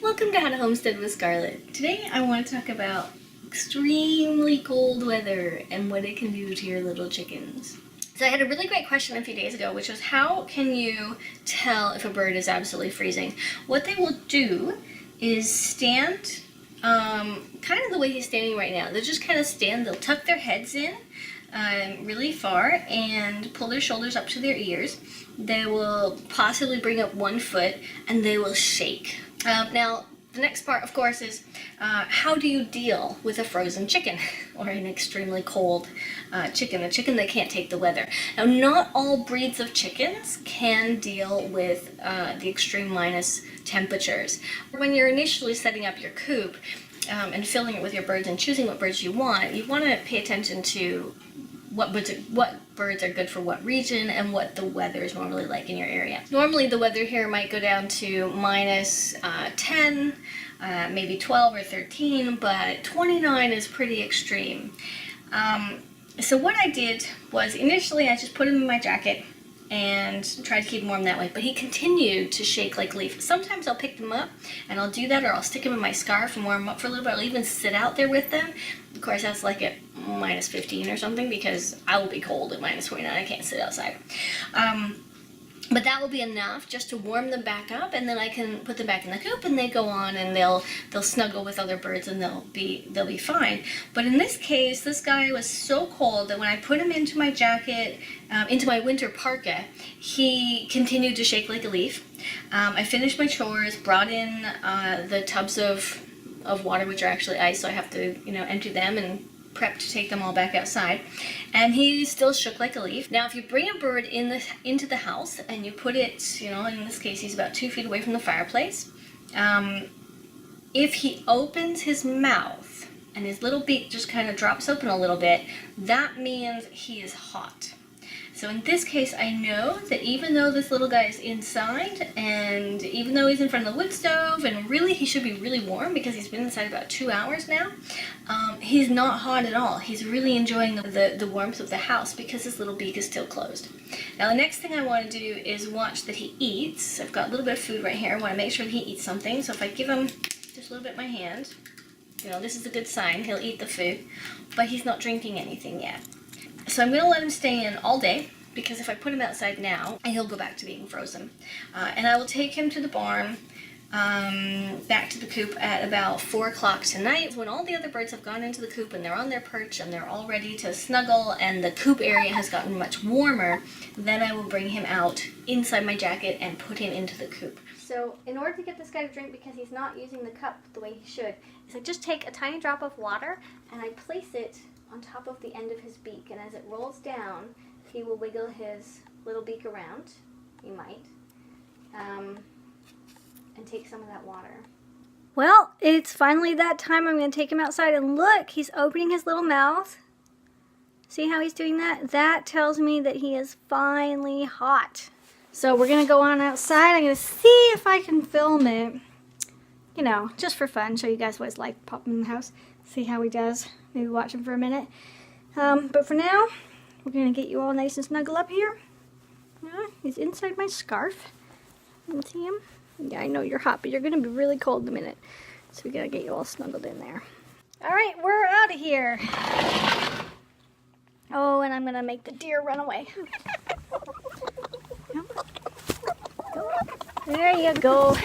Welcome to How to Homestead with Scarlett. Today I want to talk about extremely cold weather and what it can do to your little chickens. So I had a really great question a few days ago, which was how can you tell if a bird is absolutely freezing? What they will do is stand kind of the way he's standing right now. They'll just kind of stand, they'll tuck their heads in really far and pull their shoulders up to their ears. They will possibly bring up one foot and they will shake. Now, the next part, of course, is how do you deal with a frozen chicken or an extremely cold chicken, a chicken that can't take the weather. Now, not all breeds of chickens can deal with the extreme minus temperatures. When you're initially setting up your coop and filling it with your birds and choosing what birds you want to pay attention to what birds are good for what region and what the weather is normally like in your area. Normally the weather here might go down to minus 10, maybe 12 or 13, but 29 is pretty extreme. So what I did was initially I just put him in my jacket and tried to keep him warm that way, but he continued to shake like a leaf. Sometimes I'll pick them up and I'll do that, or I'll stick them in my scarf and warm them up for a little bit. I'll even sit out there with them. Of course, that's like at minus 15 or something because I will be cold at minus 29. I can't sit outside. But that will be enough just to warm them back up, and then I can put them back in the coop and they go on and they'll snuggle with other birds and they'll be fine. But in this case, this guy was so cold that when I put him into my jacket, into my winter parka, he continued to shake like a leaf. I finished my chores, brought in the tubs of water, which are actually ice, so I have to empty them and prep to take them all back outside, and he still shook like a leaf. Now, if you bring a bird into the house and you put it, in this case he's about 2 feet away from the fireplace, if he opens his mouth and his little beak just kind of drops open a little bit, that means he is hot. So in this case, I know that even though this little guy is inside, and even though he's in front of the wood stove, and really he should be really warm because he's been inside about 2 hours now, he's not hot at all. He's really enjoying the warmth of the house because his little beak is still closed. Now the next thing I want to do is watch that he eats. I've got a little bit of food right here. I want to make sure that he eats something. So if I give him just a little bit in my hand, this is a good sign. He'll eat the food, but he's not drinking anything yet. So I'm going to let him stay in all day, because if I put him outside now, he'll go back to being frozen. And I will take him to the barn, back to the coop at about 4 o'clock tonight, when all the other birds have gone into the coop and they're on their perch and they're all ready to snuggle and the coop area has gotten much warmer. Then I will bring him out inside my jacket and put him into the coop. So in order to get this guy to drink, because he's not using the cup the way he should, is I just take a tiny drop of water and I place it on top of the end of his beak, and as it rolls down, he will wiggle his little beak around, he might, and take some of that water. Well, it's finally that time. I'm going to take him outside, and look, he's opening his little mouth. See how he's doing that? That tells me that he is finally hot. So we're going to go on outside. I'm going to see if I can film it, just for fun, show you guys what it's like popping in the house, see how he does. Maybe watch him for a minute. But for now, we're going to get you all nice and snuggle up here. He's inside my scarf. You see him? Yeah, I know you're hot, but you're going to be really cold in a minute. So we got to get you all snuggled in there. All right, we're out of here. Oh, and I'm going to make the deer run away. There you go.